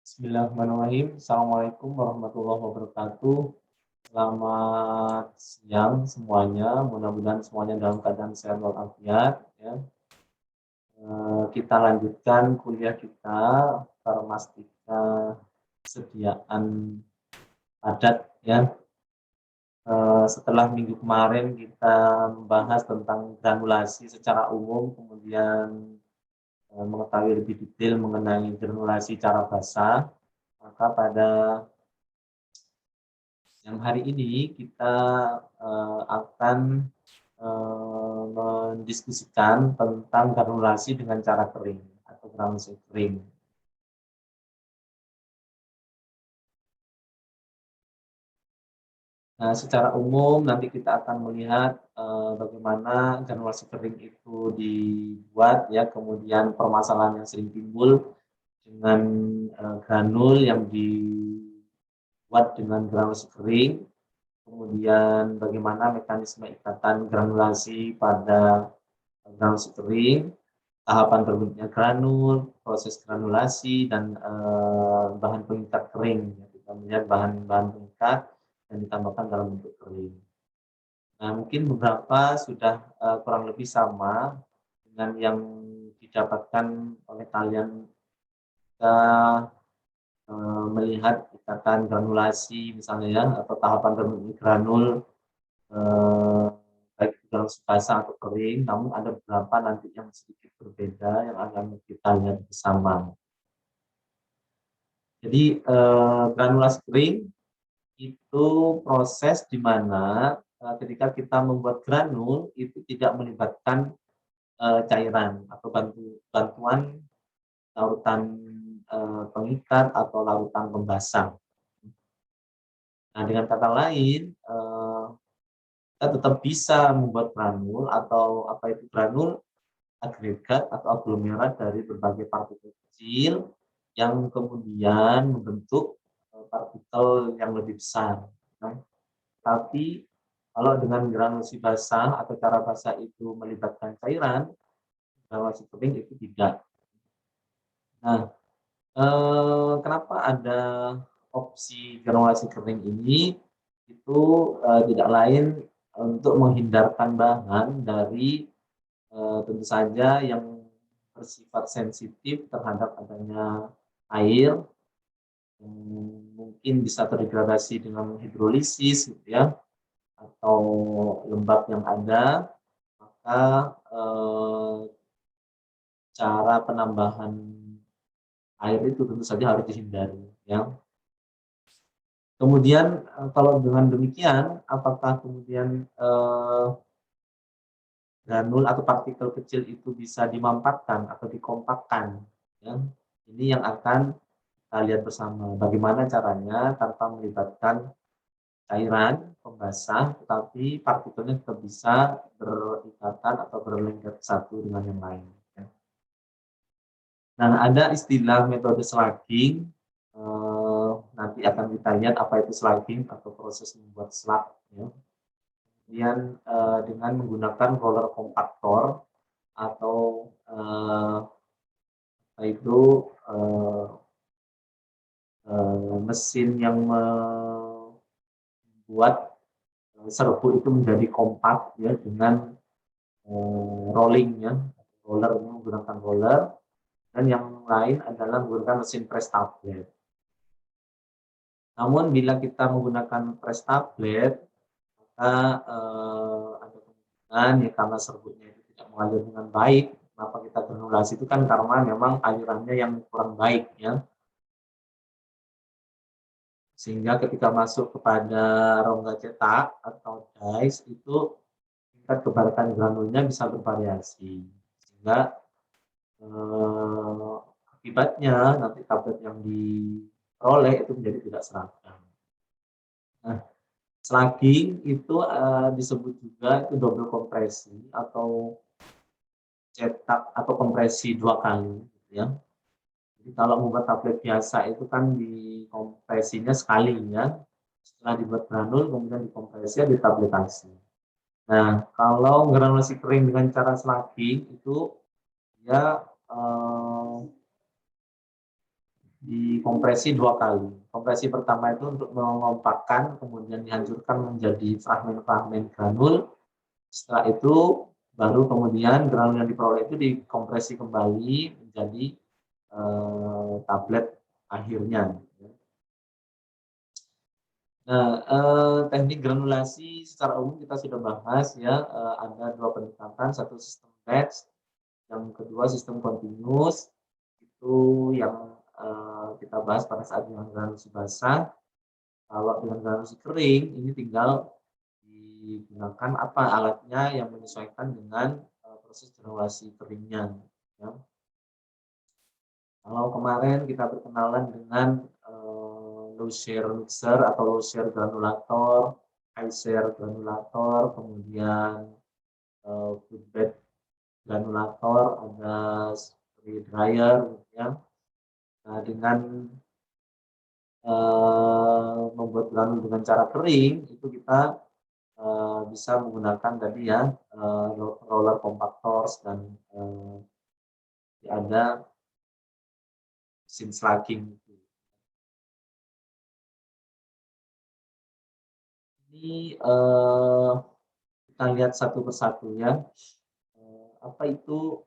Bismillahirrahmanirrahim. Assalamualaikum warahmatullahi wabarakatuh. Selamat siang semuanya. Mudah-mudahan semuanya dalam keadaan sehat walafiat. Ya. Kita lanjutkan kuliah kita, farmastika sediaan padat. Ya. Setelah minggu kemarin kita membahas tentang granulasi secara umum, kemudian mengetahui lebih detail mengenai granulasi cara basah. Maka pada yang hari ini kita akan mendiskusikan tentang granulasi dengan cara kering atau granulasi kering. Nah, secara umum nanti kita akan melihat bagaimana granulasi kering itu dibuat, ya, kemudian permasalahan yang sering timbul dengan granul yang dibuat dengan granulasi kering. Kemudian bagaimana mekanisme ikatan granulasi pada granulasi kering, tahapan terbentuknya granul, proses granulasi, dan bahan pengikat kering. Kita melihat bahan-bahan pengikat yang ditambahkan dalam bentuk kering. Nah, mungkin beberapa sudah kurang lebih sama dengan yang didapatkan oleh kalian ketika melihat ikatan granulasi misalnya, ya, atau tahapan terbentuknya granul baik itu dalam basah atau kering, namun ada beberapa nanti yang sedikit berbeda yang akan kita lihat bersama. Jadi granulasi kering itu proses di mana ketika kita membuat granul itu tidak melibatkan cairan atau bantuan larutan pengikat atau larutan pembasah. Nah, dengan kata lain, kita tetap bisa membuat granul, atau apa itu granul, agregat atau aglomerat dari berbagai partikel kecil yang kemudian membentuk partikel yang lebih besar. Nah, tapi kalau dengan granulasi basah atau cara basah itu melibatkan cairan, granulasi kering itu tidak. Nah, kenapa ada opsi granulasi kering ini? Itu tidak lain untuk menghindarkan bahan dari tentu saja yang bersifat sensitif terhadap adanya air, yang mungkin bisa terdegradasi dengan hidrolisis, gitu ya, atau lembab yang ada, maka cara penambahan air itu tentu saja harus dihindari, ya. Kemudian kalau dengan demikian, apakah kemudian granul atau partikel kecil itu bisa dimampatkan atau dikompakkan, ya? Ini yang akan kita lihat bersama. Bagaimana caranya tanpa melibatkan cairan pembasah, tetapi partikelnya tetap bisa berikatan atau berlengket satu dengan yang lain. Ya. Nah, ada istilah metode slugging. Nanti akan kita lihat apa itu slugging atau proses membuat slug. Ya. Kemudian dengan menggunakan roller kompaktor atau itu mesin yang membuat serbuk itu menjadi kompak, ya, dengan rollingnya, rollernya menggunakan roller, dan yang lain adalah menggunakan mesin press tablet. Namun bila kita menggunakan press tablet, maka ada kemungkinan, ya, karena serbuknya itu tidak mengalir dengan baik. Kenapa kita granulasi itu kan karena memang alirannya yang kurang baik, ya. Sehingga ketika masuk kepada rongga cetak atau dies itu tingkat kebaratan granulnya bisa bervariasi, sehingga akibatnya nanti tablet yang diperoleh itu menjadi tidak seragam. Nah, slugging itu disebut juga itu double kompresi atau cetak atau kompresi dua kali, gitu ya. Jadi kalau membuat tablet biasa itu kan dikompresinya sekali, ya. Setelah dibuat granul kemudian dikompresi, ditabletasi. Nah, kalau granulasi kering dengan cara slugging itu ya dikompresi dikompresi 2 kali. Kompresi pertama itu untuk mengompakkan, kemudian dihancurkan menjadi fragmen-fragmen granul. Setelah itu baru kemudian granul yang diperoleh itu dikompresi kembali menjadi tablet akhirnya. Nah, teknik granulasi secara umum kita sudah bahas ya, ada 2 pendekatan, satu sistem batch, yang kedua sistem continuous. Itu yang kita bahas pada saat dengan granulasi basah. Kalau dengan granulasi kering, ini tinggal digunakan apa alatnya yang menyesuaikan dengan proses granulasi keringnya. Ya. Kalau kemarin kita berkenalan dengan low shear mixer atau low shear granulator, high shear granulator, kemudian fluid bed granulator, ada spray dryer, ya. Nah, dengan membuat granul dengan cara kering itu kita bisa menggunakan tadi ya roller compactors dan ada mesin slugging. Ini kita lihat satu persatu ya. Apa itu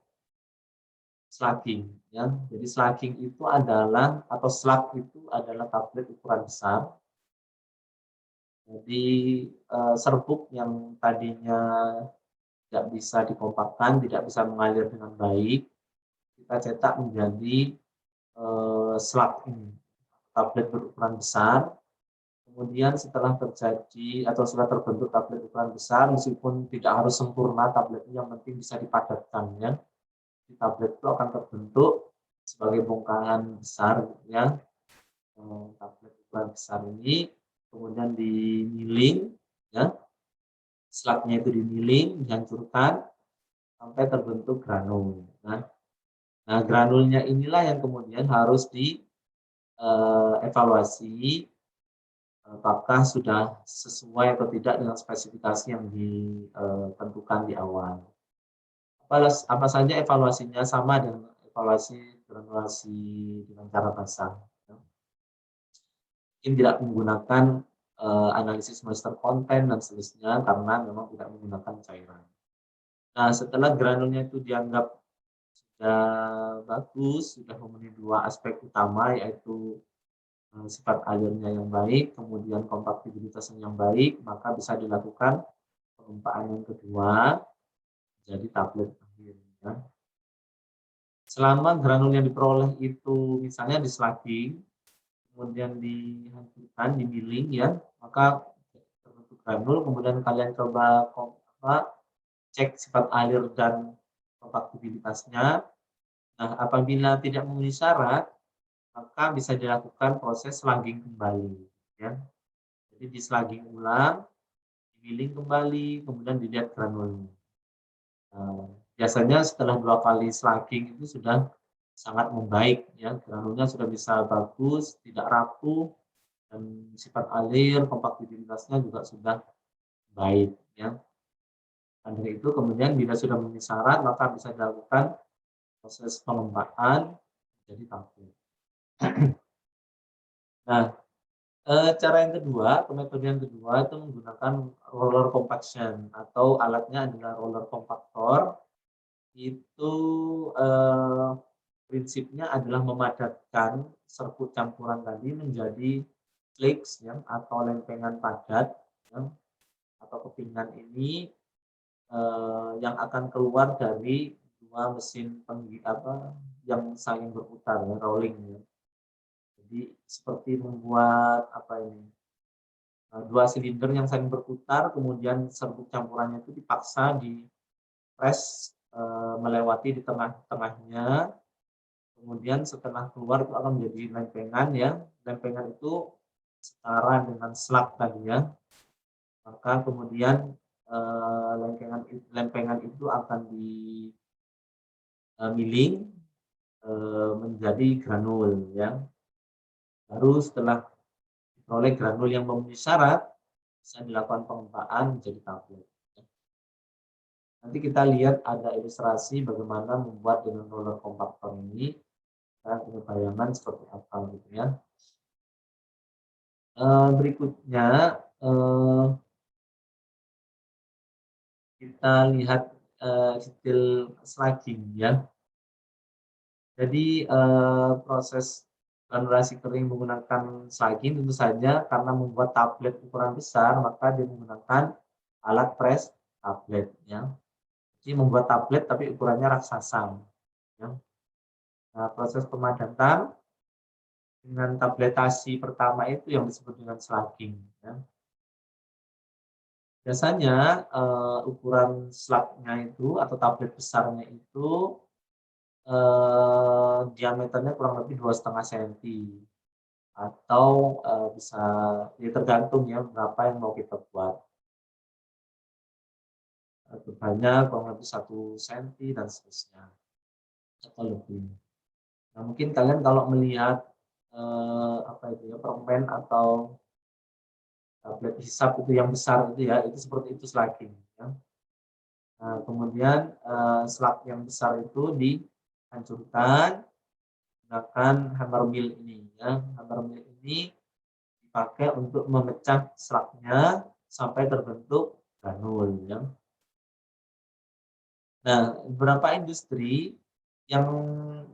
slugging? Ya, jadi slugging itu adalah atau slug itu adalah tablet ukuran besar. Jadi serbuk yang tadinya tidak bisa dikompakkan, tidak bisa mengalir dengan baik, kita cetak menjadi slug ini, tablet berukuran besar. Kemudian setelah terjadi atau sudah terbentuk tablet ukuran besar, meskipun tidak harus sempurna tabletnya, yang penting bisa dipadatkan ya. Di tablet itu akan terbentuk sebagai bongkahan besar ya. Tablet ukuran besar ini kemudian dimiling ya. Slugnya itu dimiling, dihancurkan sampai terbentuk granul. Nah, granulnya inilah yang kemudian harus dievaluasi apakah sudah sesuai atau tidak dengan spesifikasi yang ditentukan di awal. Apa saja evaluasinya sama dengan evaluasi granulasi dengan cara basah. Mungkin tidak menggunakan analisis moisture content dan seterusnya karena memang tidak menggunakan cairan. Nah, setelah granulnya itu dianggap sudah bagus, sudah memenuhi 2 aspek utama, yaitu sifat alirnya yang baik, kemudian kompaktabilitasnya yang baik, maka bisa dilakukan pengumpaan yang kedua, jadi tablet akhir. Ya. Selama granul yang diperoleh itu misalnya di slugging, kemudian dihancurkan, dimiling ya, maka terbentuk granul, kemudian kalian coba cek sifat alir dan kompaktabilitasnya. Nah, apabila tidak memenuhi syarat, maka bisa dilakukan proses slugging kembali. Ya. Jadi di-slugging ulang, digiling kembali, kemudian dilihat granulnya. Biasanya setelah 2 kali slugging itu sudah sangat membaik, ya. Granulnya sudah bisa bagus, tidak rapuh, dan sifat alir, kompaktabilitasnya juga sudah baik. Ya. Dan dari itu kemudian bila sudah memenuhi syarat, maka bisa dilakukan proses pengembakan jadi tablet. Nah, cara yang kedua, metode yang kedua itu menggunakan roller compaction atau alatnya adalah roller compactor. Itu prinsipnya adalah memadatkan serbuk campuran tadi menjadi flakes ya, atau lempengan padat ya, atau kepingan ini yang akan keluar dari 2 mesin yang saling berputar ya, rolling ya. Jadi seperti membuat 2 silinder yang saling berputar, kemudian serbuk campurannya itu dipaksa di press melewati di tengah-tengahnya, kemudian setelah keluar itu akan menjadi lempengan ya. Lempengan itu setara dengan slug tadi ya. Maka kemudian lempengan itu akan dimiling menjadi granul ya. Baru setelah diperoleh granul yang memenuhi syarat, bisa dilakukan pengumpaan menjadi tablet. Nanti kita lihat ada ilustrasi bagaimana membuat dengan roller compactor ini, dan punya bayangan seperti apa gitu ya. Berikutnya, eee, kita lihat, detail slugging ya. Jadi, proses granulasi kering menggunakan slugging tentu saja karena membuat tablet ukuran besar, maka dia menggunakan alat pres tablet ya. Jadi membuat tablet tapi ukurannya raksasa ya. Nah, proses pemadatan dengan tabletasi pertama itu yang disebut dengan slugging ya. Biasanya, ukuran slug-nya itu atau tablet besarnya itu, diameternya kurang lebih 2,5 senti atau, bisa ya tergantung ya berapa yang mau kita buat. Tebalnya kurang lebih 1 senti dan seterusnya atau lebih. Nah, mungkin kalian kalau melihat, apa itu ya, permen atau tablet hisap itu yang besar itu ya, itu seperti itu slugging ya. Nah, kemudian, slug yang besar itu dihancurkan menggunakan hammer mill ini ya. Hammer mill ini dipakai untuk memecah slug-nya sampai terbentuk granul ya. Nah, beberapa industri yang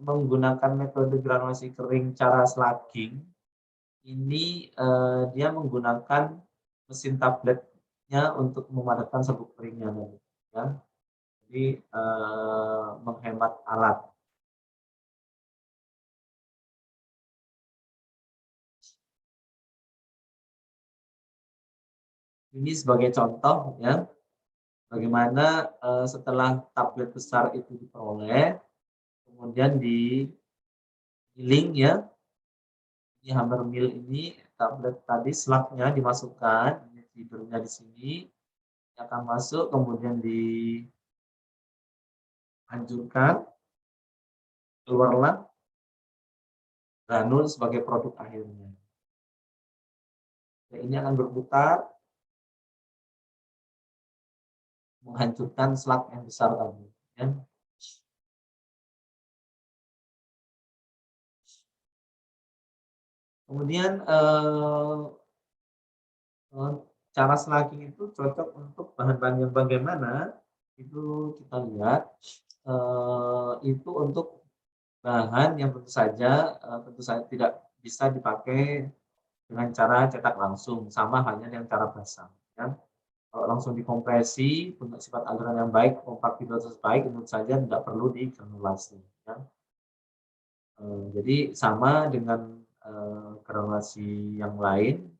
menggunakan metode granulasi kering cara slugging ini, dia menggunakan mesin tabletnya untuk memadatkan serbuk keringnya ya. Jadi, menghemat alat. Ini sebagai contoh ya, bagaimana, setelah tablet besar itu diperoleh, kemudian digiling ya, di hammer mill ini tablet tadi slug-nya dimasukkan, ini feedernya di sini, akan masuk kemudian dihancurkan, keluarlah granul sebagai produk akhirnya. Ya, ini akan berputar menghancurkan slug yang besar tadi ya. Kemudian, cara slugging itu cocok untuk bahan-bahan yang bagaimana, itu kita lihat, itu untuk bahan yang tentu saja tidak bisa dipakai dengan cara cetak langsung, sama halnya dengan cara basah, ya. Kalau langsung dikompresi, punya sifat aliran yang baik, kompaktibilitas baik, tentu saja tidak perlu digranulasi, ya. Jadi sama dengan, granulasi yang lain,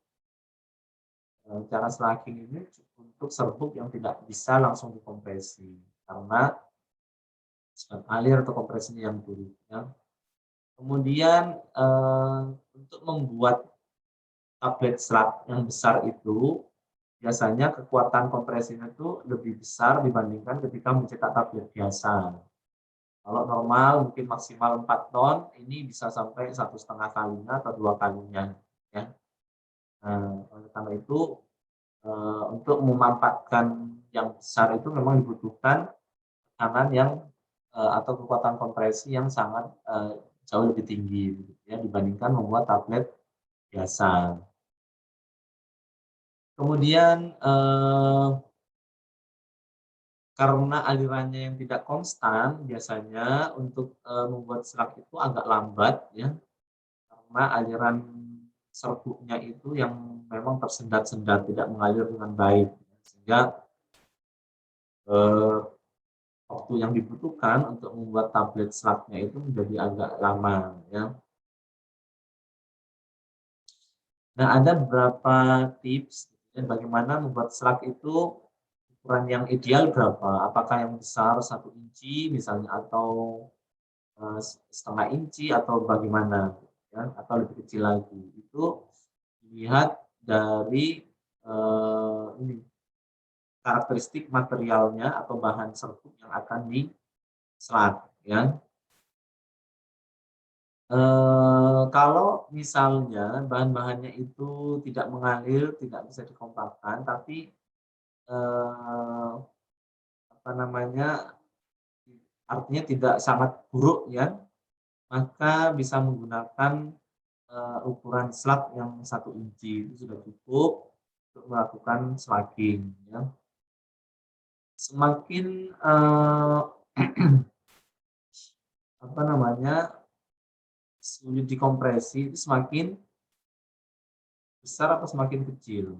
cara slugging ini untuk serbuk yang tidak bisa langsung dikompresi, karena sifat alir atau kompresinya yang buruk, ya. Kemudian, untuk membuat tablet slug yang besar itu, biasanya kekuatan kompresinya itu lebih besar dibandingkan ketika mencetak tablet biasa. Kalau normal mungkin maksimal 4 ton, ini bisa sampai 1,5 kalinya atau 2 kalinya, ya. Nah, oleh karena itu, untuk memanfaatkan yang besar itu memang dibutuhkan tekanan yang, atau kekuatan kompresi yang sangat, jauh lebih tinggi, gitu ya, dibandingkan membuat tablet biasa. Kemudian, karena alirannya yang tidak konstan, biasanya untuk, membuat serat itu agak lambat ya, karena aliran serbuknya itu yang memang tersendat-sendat, tidak mengalir dengan baik. Sehingga, eee, waktu yang dibutuhkan untuk membuat tablet seratnya itu menjadi agak lama ya. Nah, ada beberapa tips dan bagaimana membuat serat itu ukuran yang ideal berapa? Apakah yang besar 1 inci misalnya atau 1,5 inci atau bagaimana, ya, atau lebih kecil lagi. Itu dilihat dari, ini, karakteristik materialnya atau bahan serbuk yang akan diserat, ya. Kalau misalnya bahan-bahannya itu tidak mengalir, tidak bisa dikompakkan, tapi, eee, apa namanya, artinya tidak sangat buruk ya, maka bisa menggunakan ukuran slug yang 1 inci itu sudah cukup untuk melakukan slugging ya. Semakin apa namanya, sulit dikompresi itu semakin besar atau semakin kecil.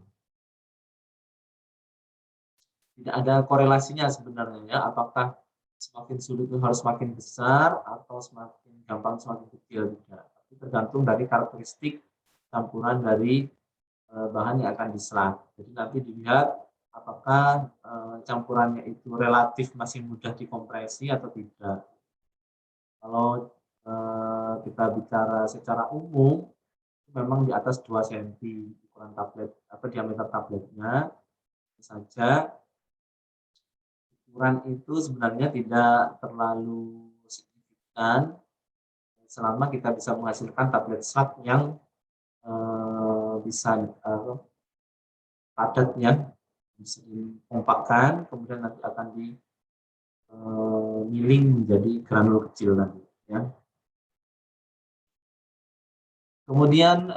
Tidak ada korelasinya sebenarnya ya, apakah semakin sulit itu harus semakin besar atau semakin gampang semakin kecil, tidak. Tapi tergantung dari karakteristik campuran dari bahan yang akan dislug. Jadi nanti dilihat apakah campurannya itu relatif masih mudah dikompresi atau tidak. Kalau kita bicara secara umum, memang di atas 2 cm ukuran tablet atau diameter tabletnya saja. Ukuran itu sebenarnya tidak terlalu signifikan selama kita bisa menghasilkan tablet slug yang bisa padat ya, bisa dikompakkan, kemudian nanti akan digiling menjadi granul kecil nanti ya. Kemudian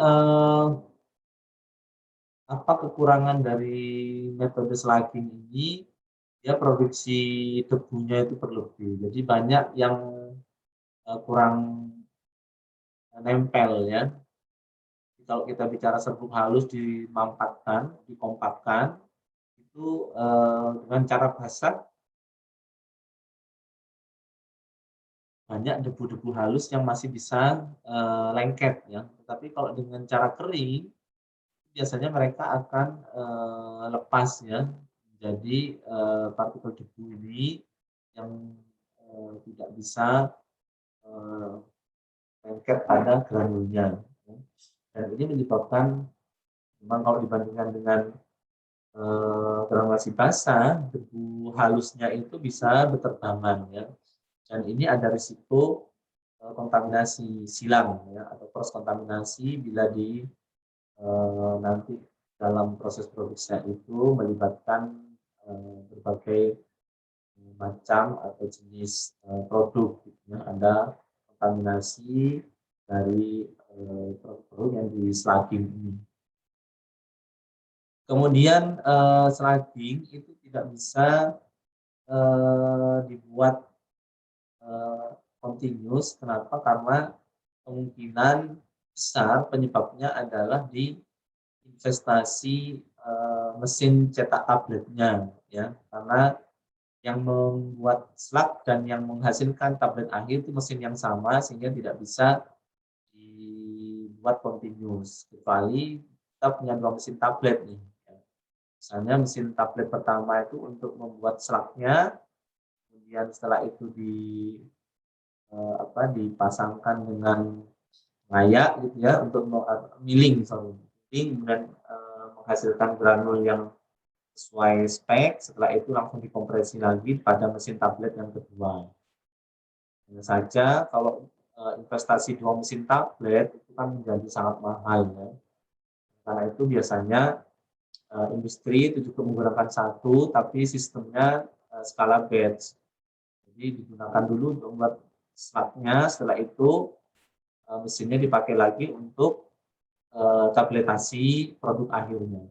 apa kekurangan dari metode slugging ini? Ya, produksi debunya itu berlebih. Jadi banyak yang kurang nempel ya. Kalau kita bicara serbuk halus dimampatkan, dikompakkan, itu dengan cara basah banyak debu-debu halus yang masih bisa lengket ya. Tetapi kalau dengan cara kering, biasanya mereka akan lepas ya. Jadi partikel debu ini yang tidak bisa lengket pada granulnya. Dan ini menyebabkan, memang kalau dibandingkan dengan granulasi basah, debu halusnya itu bisa berterbangan ya. Dan ini ada risiko kontaminasi silang ya, atau cross kontaminasi bila nanti dalam proses produksi itu melibatkan berbagai macam atau jenis produk gitu ya. Ada kontaminasi dari produk-produk yang di slugging ini. Kemudian slugging itu tidak bisa dibuat continuous. Kenapa? Karena kemungkinan besar penyebabnya adalah di investasi mesin cetak tabletnya ya, karena yang membuat slug dan yang menghasilkan tablet akhir itu mesin yang sama, sehingga tidak bisa dibuat continuous, kecuali kita punya 2 mesin tablet nih. Misalnya mesin tablet pertama itu untuk membuat slugnya, kemudian setelah itu dipasangkan dengan layak gitu ya untuk milling, kemudian menghasilkan granul yang sesuai spek. Setelah itu langsung dikompresi lagi pada mesin tablet yang kedua. Hanya saja kalau investasi 2 mesin tablet itu kan menjadi sangat mahal ya. Karena itu biasanya industri itu juga menggunakan satu, tapi sistemnya skala batch. Jadi digunakan dulu untuk membuat slugnya, setelah itu mesinnya dipakai lagi untuk tabletasi produk akhirnya.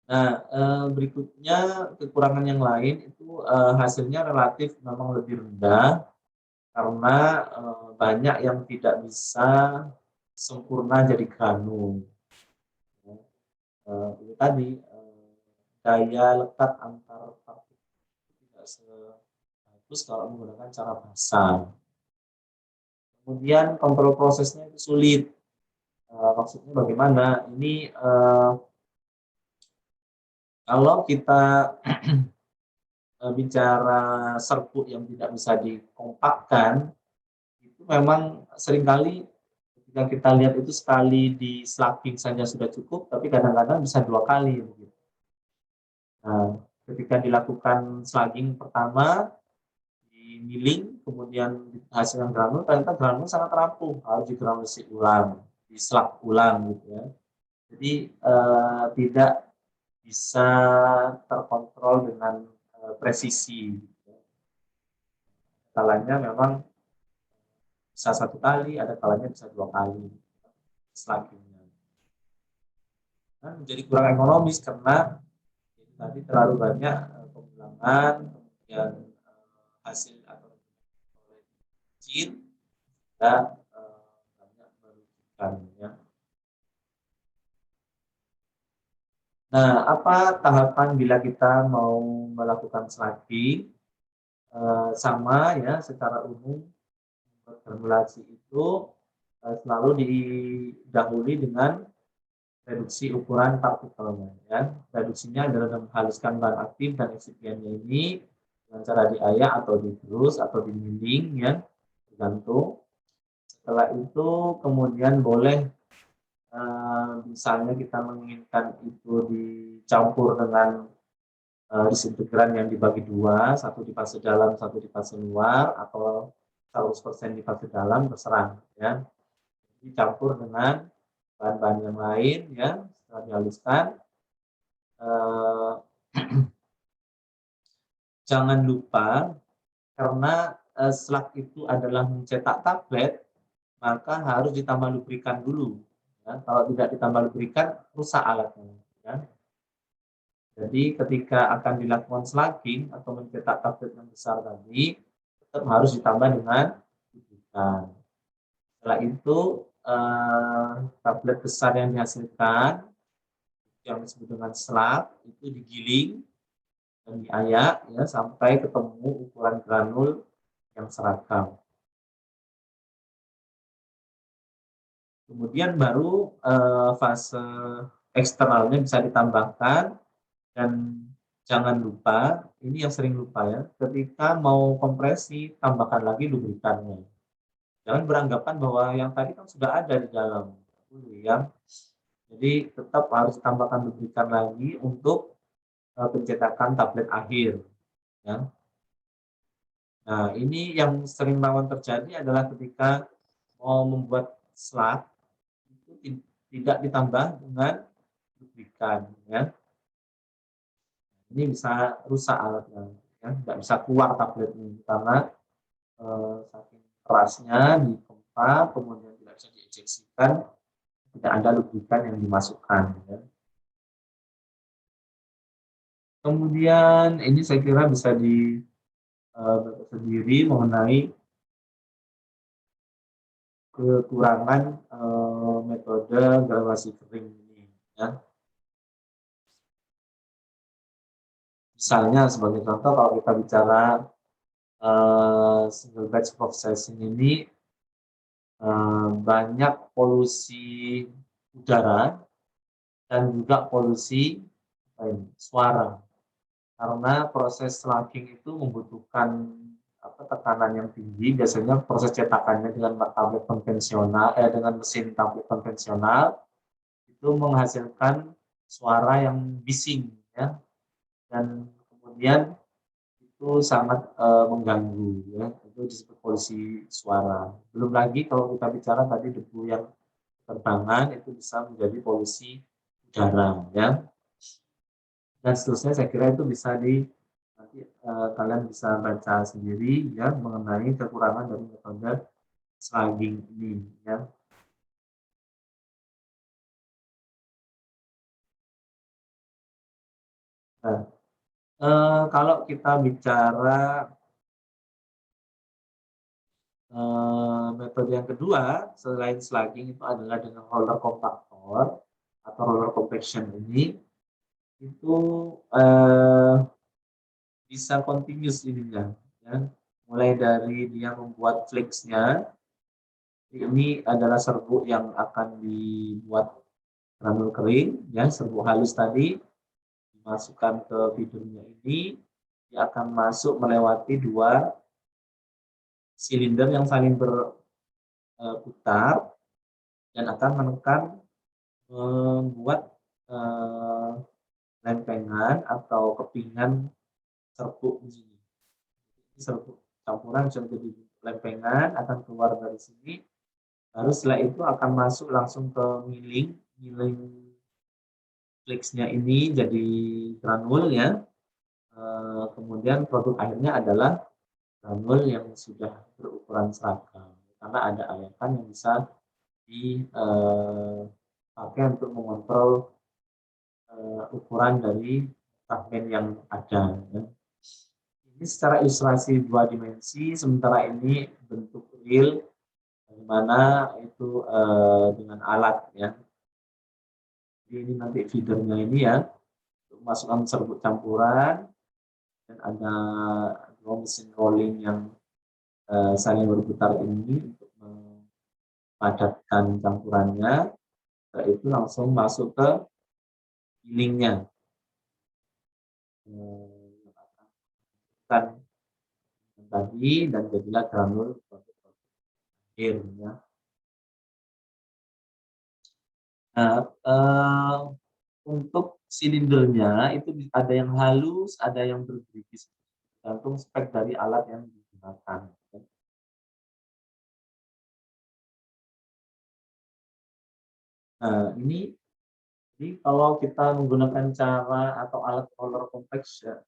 Nah, berikutnya kekurangan yang lain itu hasilnya relatif memang lebih rendah karena banyak yang tidak bisa sempurna jadi granul. Itu tadi daya lekat antar partikel tidak sebagus kalau menggunakan cara basah. Kemudian kontrol prosesnya itu sulit. Maksudnya bagaimana? Ini kalau kita bicara serbuk yang tidak bisa dikompakkan, itu memang seringkali ketika kita lihat itu sekali di slugging saja sudah cukup, tapi kadang-kadang bisa 2 kali. Nah, ketika dilakukan slugging pertama, di milling, kemudian dihasilkan granul, ternyata granul sangat rapuh, harus digranulasi ulang, di slug ulang gitu ya. Jadi tidak bisa terkontrol dengan presisi. Salahnya memang bisa 1 kali, ada kalanya bisa 2 kali sluggingnya. Nah, menjadi kurang ekonomis karena itu tadi terlalu banyak pengulangan, kemudian hasil atau kecil dan banyak merugikan ya. Nah, apa tahapan bila kita mau melakukan slugging? Sama ya, secara umum granulasi itu selalu didahului dengan reduksi ukuran partikelnya ya. Reduksinya adalah dengan menghaluskan bahan aktif dan eksipiennya ini dengan cara diayak atau digerus atau dimiling ya, tergantung. Setelah itu kemudian boleh misalnya kita menginginkan itu dicampur dengan disintegran yang dibagi dua, satu di fase dalam, satu di fase luar, atau 100% di fase dalam, terserah ya. Dicampur dengan bahan-bahan yang lain ya, setelah dihaluskan. Eh, jangan lupa karena slug itu adalah mencetak tablet, maka harus ditambah lubrikan dulu. Ya. Kalau tidak ditambah lubrikan, rusak alatnya. Ya. Jadi ketika akan dilakukan slugging atau mencetak tablet yang besar tadi, tetap harus ditambah dengan lubrikan. Setelah itu tablet besar yang dihasilkan yang disebut dengan slug itu digiling dan diayak ya sampai ketemu ukuran granul yang seragam. Kemudian baru fase eksternalnya bisa ditambahkan. Dan jangan lupa, ini yang sering lupa ya, ketika mau kompresi, tambahkan lagi lubrikannya. Jangan beranggapan bahwa yang tadi kan sudah ada di dalam. Ya. Jadi tetap harus tambahkan lubrikan lagi untuk pencetakan tablet akhir. Ya. Nah, ini yang sering rawan terjadi adalah ketika mau membuat slug, itu tidak ditambah dengan lubrikan. Ya. Ini bisa rusak alatnya, ya, tidak bisa keluar tabletnya karena saking kerasnya dipompa, kemudian tidak bisa diejeksikan, tidak ada lubrikan yang dimasukkan. Ya. Kemudian ini saya kira bisa baca sendiri mengenai kekurangan metode granulasi kering ini. Ya. Misalnya sebagai contoh kalau kita bicara single batch processing ini banyak polusi udara dan juga polusi suara karena proses slugging itu membutuhkan tekanan yang tinggi. Biasanya proses cetakannya dengan tablet konvensional dengan mesin tablet konvensional itu menghasilkan suara yang bising ya, dan kemudian itu sangat mengganggu ya, itu disebut polusi suara. Belum lagi kalau kita bicara tadi debu yang terbangan itu bisa menjadi polusi udara ya, dan seterusnya. Saya kira itu bisa nanti kalian bisa baca sendiri ya mengenai kekurangan dari metode slugging ini ya. Nah, kalau kita bicara metode yang kedua selain slugging itu adalah dengan roller compactor atau roller compaction ini, itu bisa continuous ininya ya. Mulai dari dia membuat flakes-nya, ini adalah serbuk yang akan dibuat granul kering ya, serbuk halus tadi dimasukkan ke feedernya ini, dia akan masuk melewati 2 silinder yang saling berputar dan akan menekan membuat lempengan atau kepingan serbuk ini. Serbuk campuran bisa menjadi lempengan, akan keluar dari sini, lalu setelah itu akan masuk langsung ke miling flakes-nya ini jadi granul ya. Kemudian produk akhirnya adalah granul yang sudah berukuran seragam. Karena karena ada alasan yang bisa dipakai untuk mengontrol ukuran dari fragmen yang ada. Ya. Ini secara ilustrasi dua dimensi, sementara ini bentuk real, bagaimana itu dengan alat ya. Jadi ini nanti feedernya ini ya, untuk masukkan serbuk campuran, dan ada dua mesin rolling yang saling berputar ini untuk memadatkan campurannya, setelah itu langsung masuk ke gilingnya. Kan tadi dan jadilah granul air ya. Nah, untuk silindernya itu ada yang halus, ada yang bergerigis, tergantung spek dari alat yang digunakan. Nah, ini kalau kita menggunakan cara atau alat roller kompleks ya,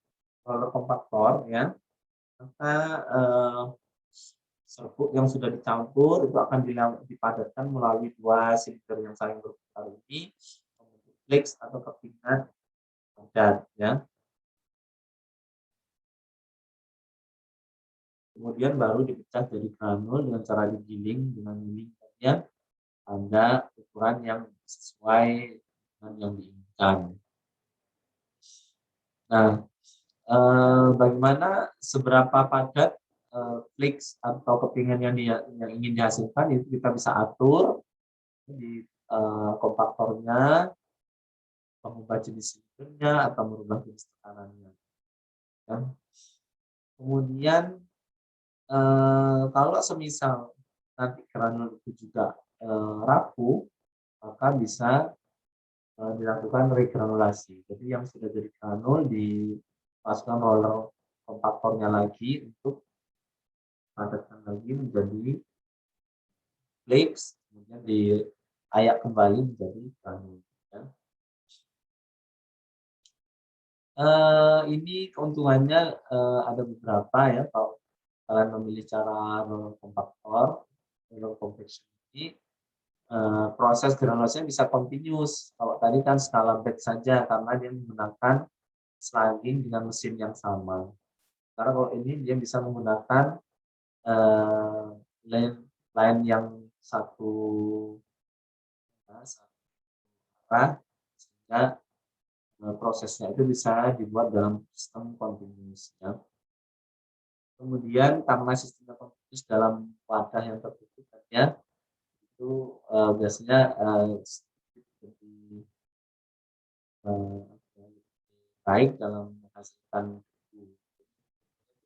roller kompaktor ya, maka serbuk yang sudah dicampur itu akan dipadatkan melalui dua silinder yang saling berputar ini membentuk flakes atau kepingan padat ya. Kemudian baru dipecah jadi granul dengan cara digiling dengan lingkarnya pada ukuran yang sesuai dengan yang diinginkan. Nah, bagaimana seberapa padat flakes atau kepingan yang ingin dihasilkan itu kita bisa atur di kompaktornya, mengubah jenis silindernya atau merubah jenis tekanannya. Ya. Kemudian kalau semisal nanti granul itu juga rapuh, maka bisa dilakukan regranulasi. Jadi yang sudah jadi granul dimasukkan roller kompaktornya lagi untuk padatkan lagi menjadi flakes, kemudian diayak kembali menjadi granul. Ya. Ini keuntungannya ada beberapa ya kalau kalian memilih cara roller kompaktor, roller compaction ini proses granulasinya bisa continuous. Kalau tadi kan skala batch saja karena dia menggunakan slugging dengan mesin yang sama. Karena kalau ini dia bisa menggunakan line yang satu arah sehingga prosesnya itu bisa dibuat dalam sistem continuous. Ya. Kemudian karena sistemnya continuous dalam wadah yang tertutup ya, itu biasanya lebih baik dalam menghasilkan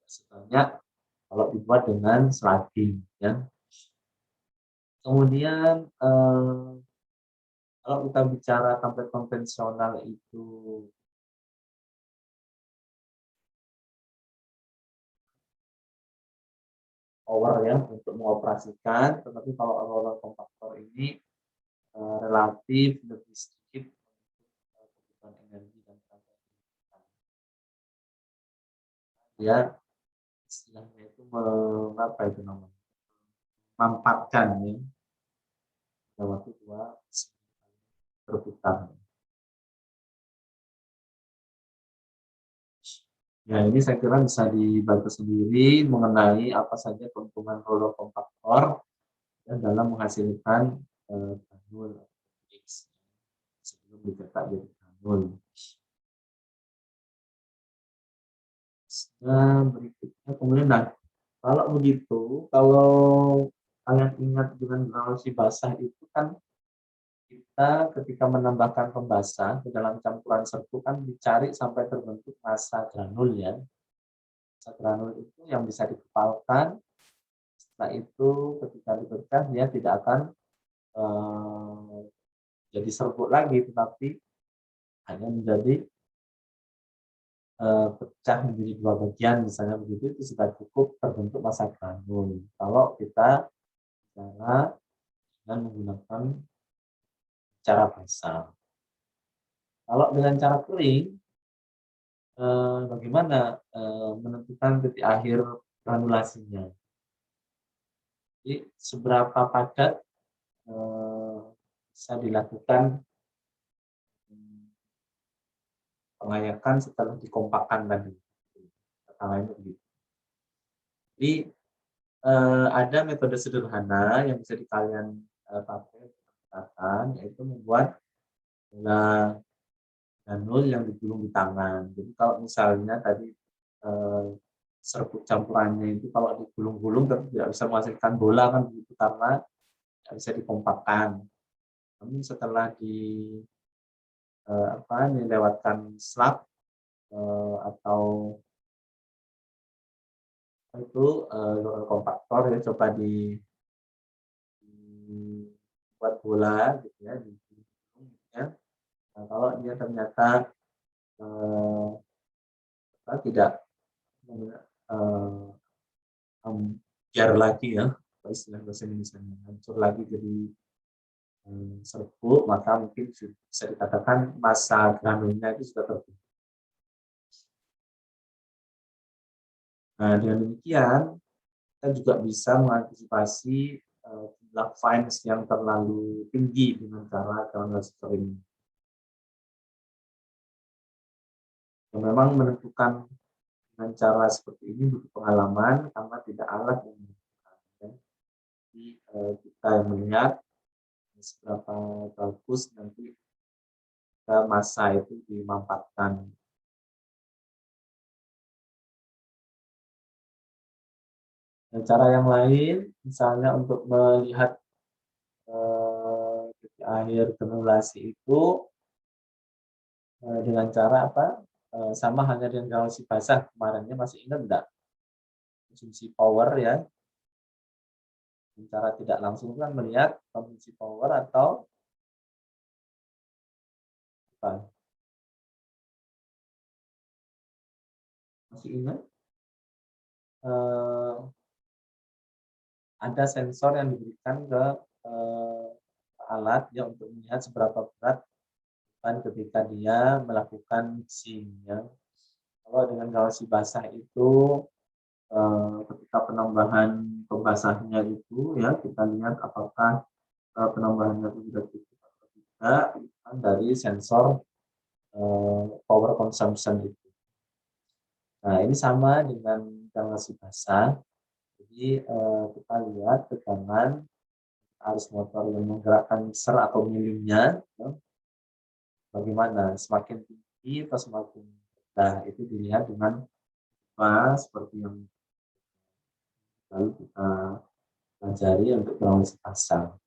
sebanyak kalau dibuat dengan slugging ya. Kemudian kalau kita bicara template konvensional itu power ya untuk mengoperasikan, tetapi kalau roller kompaktor ini relatif lebih sedikit kebutuhan energi dan tenaga. Ya, istilahnya itu apa itu namanya? Memanfaatkan ya dalam waktu dua berputar. Ya, ini saya kira bisa dibantu sendiri mengenai apa saja keuntungan roller kompaktor dan dalam menghasilkan granul X sebelum dicetak jadi granul. Nah, berikutnya kemudian kalau begitu, kalau kalian ingat dengan granulasi basah itu kan kita ketika menambahkan pembasah ke dalam campuran serbuk kan dicari sampai terbentuk massa granul ya. Massa granul itu yang bisa dikepalkan. Setelah itu ketika dipecah dia tidak akan jadi serbuk lagi, tetapi hanya menjadi pecah menjadi dua bagian misalnya begitu, itu sudah cukup terbentuk massa granul. Kalau kita cara dengan menggunakan cara basah. Kalau dengan cara kering, bagaimana menentukan titik akhir granulasinya? Jadi seberapa padat bisa dilakukan pengayakan setelah dikompakkan tadi. Kata lainnya begitu. Jadi ada metode sederhana yang bisa kalian pakai yaitu membuat bola granul yang digulung di tangan. Jadi kalau misalnya tadi serbuk campurannya itu kalau digulung-gulung tidak bisa menghasilkan bola kan begitu karena tidak bisa dikompakkan. Namun setelah dilewatkan slug atau itu kompaktor ya, coba dibuat bola gitu ya, ya. Nah, kalau dia ternyata tidak biar lagi ya, istilah bahasa Indonesia hancur lagi jadi serbuk, maka mungkin bisa dikatakan masa granulnya itu sudah terbentuk. Nah, dengan demikian kita juga bisa mengantisipasi jumlah fines yang terlalu tinggi dengan cara granulasi kering. Dan memang menentukan dengan cara seperti ini butuh pengalaman karena tidak alat yang menentukan. Jadi kita yang melihat seberapa bagus nanti masa itu dimanfaatkan. Dan cara yang lain, misalnya untuk melihat titik akhir granulasi itu dengan cara apa? Sama hanya dengan granulasi basah kemarinnya, masih ingat enggak? Konsumsi power ya. Cara tidak langsung kan melihat konsumsi power atau apa? Masih ingat? Ada sensor yang diberikan ke alat ya untuk melihat seberapa berat ketika dia melakukan mixing ya. Kalau dengan granulasi basah itu ketika penambahan pembasahnya itu ya kita lihat apakah penambahannya itu sudah cukup atau tidak dari sensor power consumption itu. Nah ini sama dengan granulasi basah. Jadi kita lihat tegangan arus motor yang menggerakkan mixer atau millingnya ya, bagaimana, semakin tinggi atau semakin rendah, itu dilihat dengan seperti yang lalu kita pelajari untuk granulasi basah.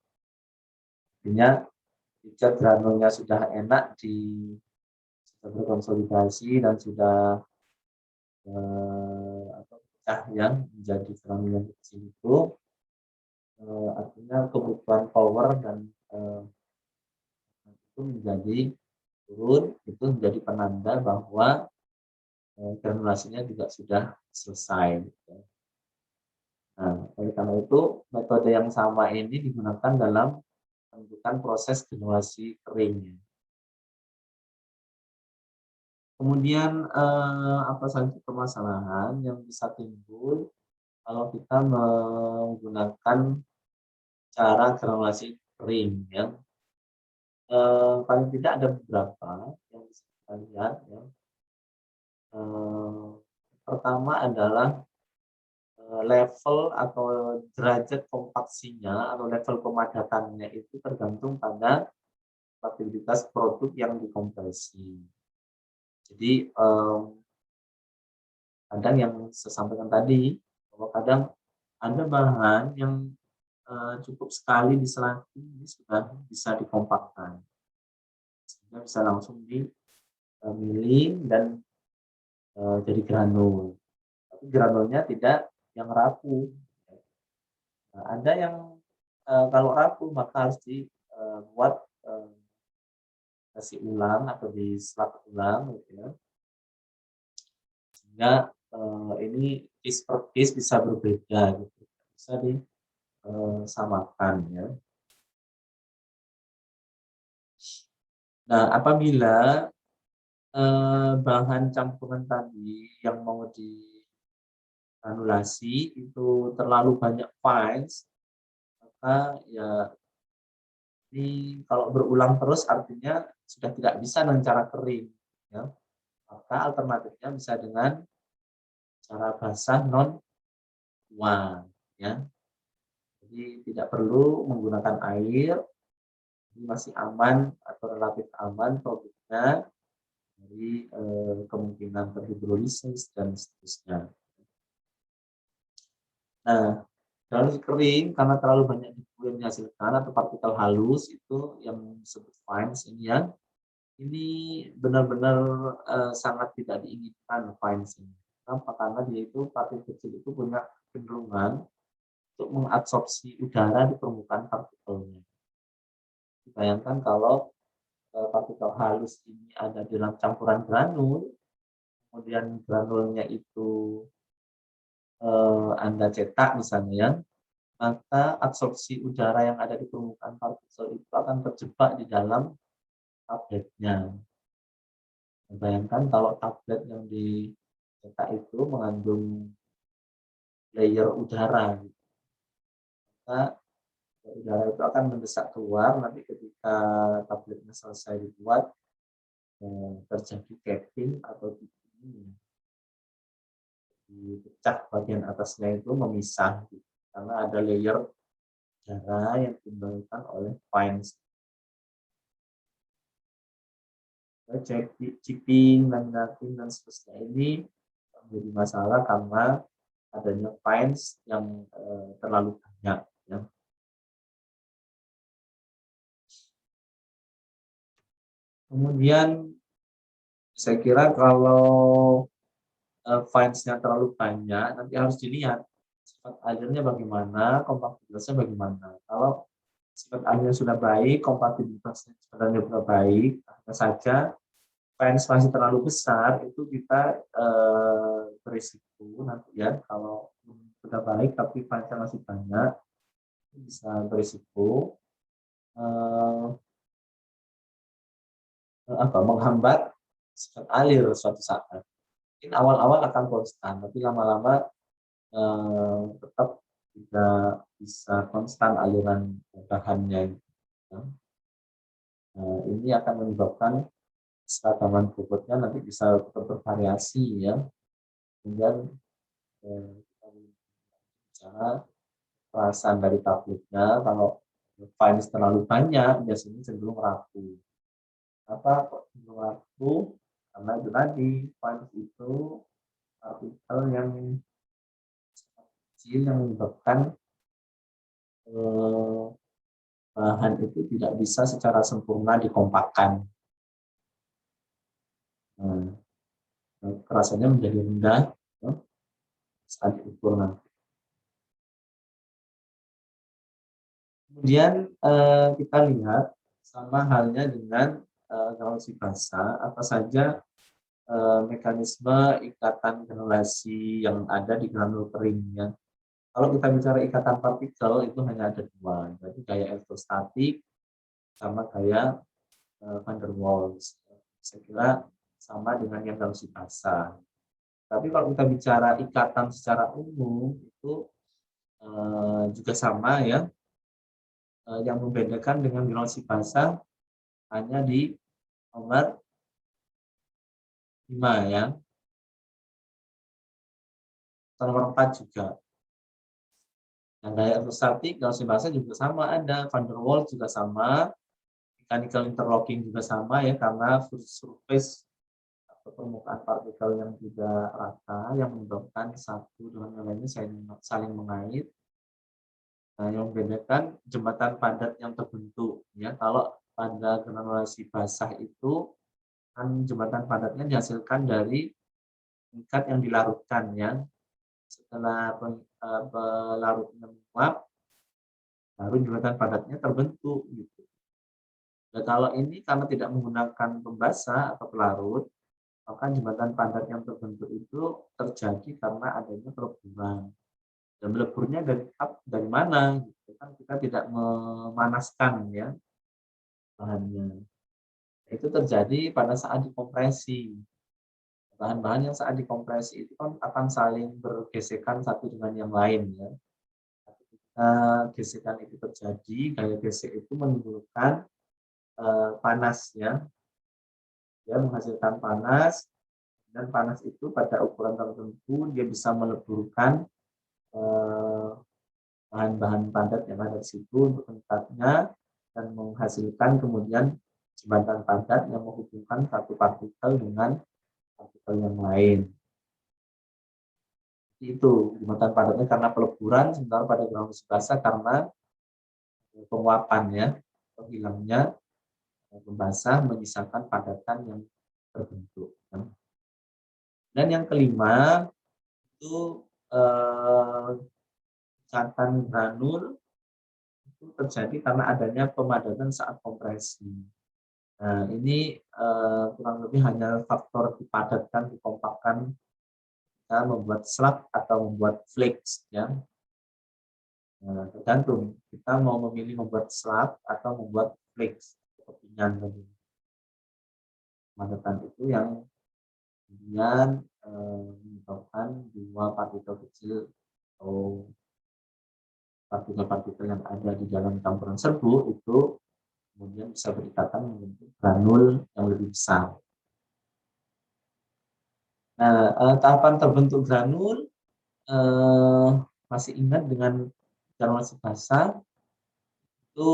Artinya jika granulnya sudah enak sudah berkonsolidasi dan sudah pecah yang menjadi granul yang kecil itu, artinya kebutuhan power dan itu menjadi turun, itu menjadi penanda bahwa granulasinya juga sudah selesai. Nah, oleh karena itu metode yang sama ini digunakan dalam menentukan proses granulasi kering. Kemudian apa saja permasalahan yang bisa timbul kalau kita menggunakan cara granulasi kering ya. Paling tidak ada beberapa yang bisa kita lihat ya. Pertama adalah level atau derajat kompaksinya atau level pemadatannya itu tergantung pada kapabilitas produk yang dikompresi. Jadi kadang yang saya sampaikan tadi, bahwa kadang ada bahan yang cukup sekali diselati ini sudah bisa dikompakkan, sehingga bisa langsung milling dan jadi granul. Tapi granulnya tidak yang rapuh. Nah, ada yang kalau rapuh maka harus dibuat kasih ulang atau diselap ulang, gitu ya. Sehingga ini case per case bisa berbeda, gitu. Bisa disamakan ya. Nah, apabila bahan campuran tadi yang mau digranulasi itu terlalu banyak fines, maka ya ini kalau berulang terus artinya sudah tidak bisa dengan cara kering, ya. Maka alternatifnya bisa dengan cara basah non tuang, ya. Jadi tidak perlu menggunakan air, ini masih aman atau relatif aman produknya dari kemungkinan terhidrolisis dan seterusnya. Nah, kalau kering karena terlalu banyak debu yang dihasilkan atau partikel halus itu yang disebut fines ini ya, ini benar-benar sangat tidak diinginkan fines ini. Kenapa? Karena dia itu partikel kecil itu punya kecenderungan untuk mengabsorpsi udara di permukaan partikelnya. Bayangkan kalau partikel halus ini ada di dalam campuran granul, kemudian granulnya itu Anda cetak misalnya ya, maka absorpsi udara yang ada di permukaan partikel itu akan terjebak di dalam tabletnya. Bayangkan kalau tablet yang dicetak itu mengandung layer udara, maka udara itu akan mendesak keluar. Nanti ketika tabletnya selesai dibuat, terjadi capping atau dipecah bagian atasnya itu memisah, karena ada layer udara yang ditimbulkan oleh fines. Chipping, laminating, dan seterusnya ini menjadi masalah karena adanya fines yang terlalu banyak. Ya. Kemudian saya kira kalau fines-nya terlalu banyak, nanti harus dilihat sifat airnya bagaimana, kompatibilitasnya bagaimana. Kalau sifat airnya sudah baik, kompatibilitasnya sebenarnya sudah baik, hanya saja fines masih terlalu besar, itu kita berisiko nanti ya, kalau sudah baik tapi fines masih banyak, bisa berisiko menghambat sifat alir suatu saat. Mungkin awal-awal akan konstan, tapi lama-lama tetap tidak bisa konstan aliran bahannya. Ini akan menyebabkan seragaman bobotnya nanti bisa tetap bervariasi ya. Kemudian kita bicara perasaan dari tabletnya, kalau fines terlalu banyak biasanya cenderung rapuh. Apa kok cenderung rapuh? Karena itu tadi fines itu partikel yang kecil yang menyebabkan bahan itu tidak bisa secara sempurna dikompakkan. Kerasannya menjadi rendah saat diukur nanti. Kemudian kita lihat sama halnya dengan granulasi basah, apa saja mekanisme ikatan granulasi yang ada di granul keringnya. Kalau kita bicara ikatan partikel itu hanya ada dua, jadi gaya elektrostatik sama gaya van der Waals. Saya kira sama dengan yang granulasi basah. Tapi kalau kita bicara ikatan secara umum itu juga sama ya. Yang membedakan dengan granulasi basah hanya di nomor 5 ya. Nomor 4 juga. Yang gaya elektrostatik, granulasi basah juga sama ada, van der Waals juga sama, mechanical interlocking juga sama ya, karena surface atau permukaan partikel yang tidak rata yang menyebabkan satu dengan yang lainnya saling mengait. Nah, yang membedakan jembatan padat yang terbentuk ya. Kalau pada granulasi basah itu kan jembatan padatnya dihasilkan dari tingkat yang dilarutkan ya. Setelah pelarutnya menguap, baru jembatan padatnya terbentuk gitu. Nah, kalau ini karena tidak menggunakan pembasah atau pelarut, maka jembatan padat yang terbentuk itu terjadi karena adanya peleburan. Dan meleburnya dari mana? Gitu kan kita tidak memanaskan ya bahannya. Itu terjadi pada saat dikompresi. Bahan-bahan yang saat dikompresi itu kan akan saling bergesekan satu dengan yang lain ya. gesekan itu terjadi, gaya gesek itu menimbulkan panas ya, dia menghasilkan panas dan panas itu pada ukuran tertentu dia bisa meleburkan eh, bahan-bahan padat yang ada di situ untuk tempatnya dan menghasilkan kemudian jembatan padat yang menghubungkan satu partikel dengan partikel yang lain. Itu jembatan padatnya karena peleburan, sementara pada granulasi basah karena penguapan ya, atau hilangnya pembasah menyisakan padatan yang terbentuk. Dan yang kelima itu pecatan granul itu terjadi karena adanya pemadatan saat kompresi. Nah, ini kurang lebih hanya faktor dipadatkan, dikompakkan, kita membuat slug atau membuat flakes ya. Nah, tergantung kita mau memilih membuat slug atau membuat flakes, kepingan tadi. Pemadatan itu yang kemudian menyebabkan dua partikel kecil atau partikel-partikel yang ada di dalam campuran serbu itu kemudian bisa berikatan membentuk granul yang lebih besar. Nah, tahapan terbentuk granul masih ingat dengan granulasi basah itu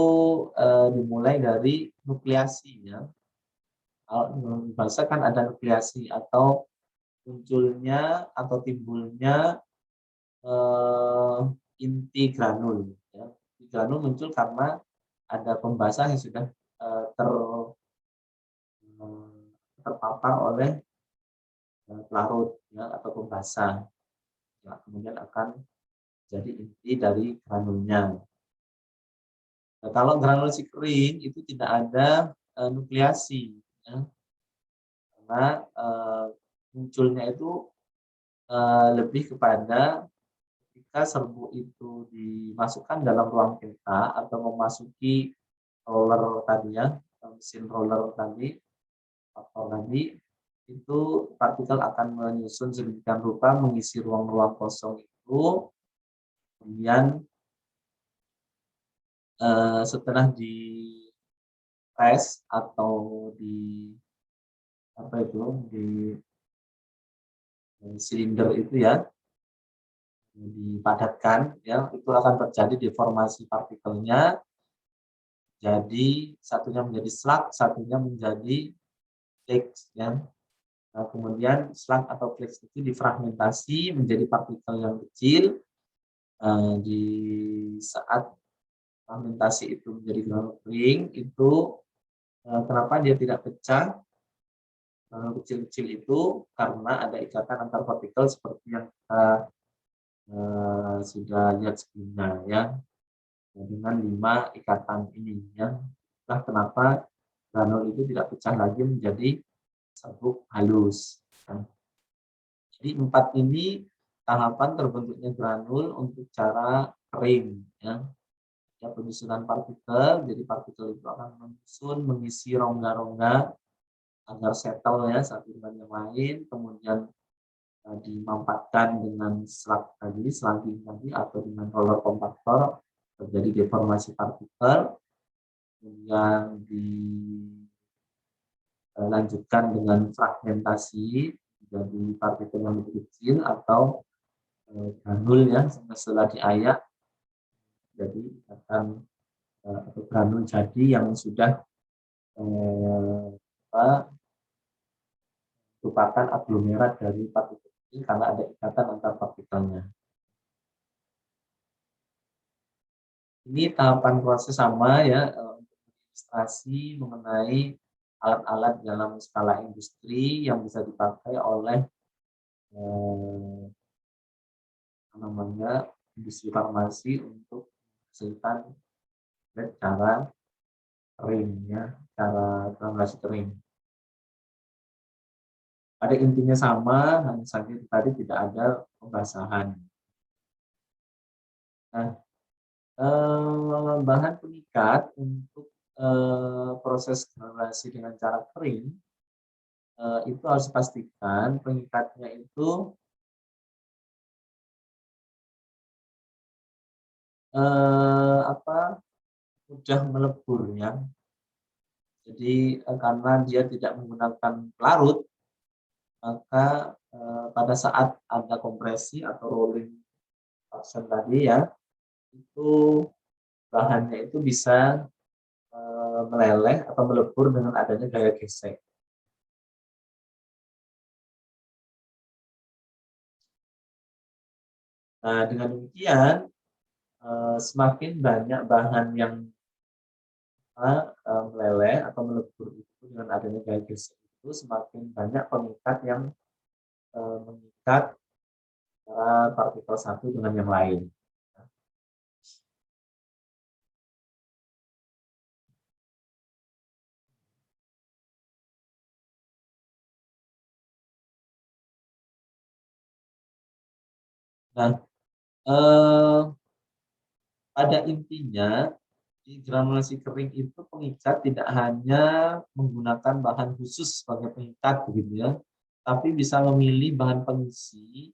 dimulai dari nukleasi ya. Kalau granulasi basah kan ada nukleasi atau munculnya atau timbulnya inti granul. Ya. Inti granul muncul karena ada pembasah yang sudah terpapar oleh pelarut ya, atau pembasah. Ya, kemudian akan jadi inti dari granulnya. Nah, kalau granulasi kering itu tidak ada nukleasi, ya, karena munculnya itu lebih kepada ketika serbu itu dimasukkan dalam ruang peta atau memasuki roller tadi ya, mesin roller tadi, faktor tadi, itu partikel akan menyusun sedemikian rupa mengisi ruang-ruang kosong itu, kemudian setelah di press atau di apa itu di silinder itu ya dipadatkan ya itu akan terjadi deformasi partikelnya, jadi satunya menjadi slug, satunya menjadi flakes ya. Nah, kemudian slug atau flakes itu difragmentasi menjadi partikel yang kecil. Di saat fragmentasi itu menjadi granul kering itu kenapa dia tidak pecah kecil-kecil itu karena ada ikatan antar partikel seperti yang kita sudah lihat sebelumnya ya, dengan 5 ikatan ini ya. Nah, kenapa granul itu tidak pecah lagi menjadi serbuk halus. Nah, jadi 4 ini tahapan terbentuknya granul untuk cara kering ya. Ya, penyusunan partikel, jadi partikel itu akan menyusun, mengisi rongga-rongga agar settle ya satu dengan yang lain, kemudian dimampatkan dengan slug tadi, slugging tadi, atau dengan roller kompaktor, terjadi deformasi partikel, kemudian dilanjutkan dengan fragmentasi, jadi partikel yang lebih kecil atau granul ya, setelah diayak, jadi akan granul jadi yang sudah merupakan aglomerat dari partikel kecil karena ada ikatan antar partikelnya. Ini tahapan proses sama ya untuk ilustrasi mengenai alat-alat dalam skala industri yang bisa dipakai oleh namanya industri farmasi untuk menghasilkan cara kering ya, cara granulasi kering. Pada intinya sama, hanya saja tadi tidak ada pembasahan. Nah, bahan pengikat untuk proses granulasi dengan cara kering itu harus pastikan pengikatnya itu apa, mudah melebur ya. Jadi, karena dia tidak menggunakan pelarut, maka, pada saat ada kompresi atau rolling action tadi ya, itu bahannya itu bisa, meleleh atau melebur dengan adanya gaya gesek. Nah, dengan demikian, semakin banyak bahan yang meleleh atau melebur itu dengan adanya gaya gesek itu, semakin banyak pengikat yang, mengikat antara partikel satu dengan yang lain. Nah, eee, pada intinya di granulasi kering itu pengikat tidak hanya menggunakan bahan khusus sebagai pengikat begitu ya, tapi bisa memilih bahan pengisi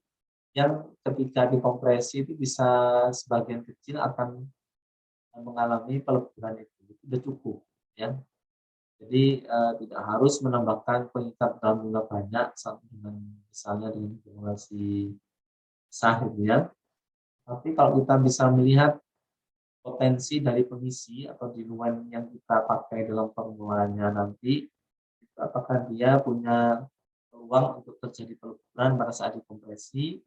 yang ketika dikompresi itu bisa sebagian kecil akan mengalami peleburan itu sudah cukup ya. Jadi, tidak harus menambahkan pengikat granula banyak sama dengan misalnya dengan granulasi sah gitu ya. Tapi kalau kita bisa melihat potensi dari pengisi atau diluent yang kita pakai dalam formulanya nanti, itu apakah dia punya peluang untuk terjadi peleburan pada saat dikompresi.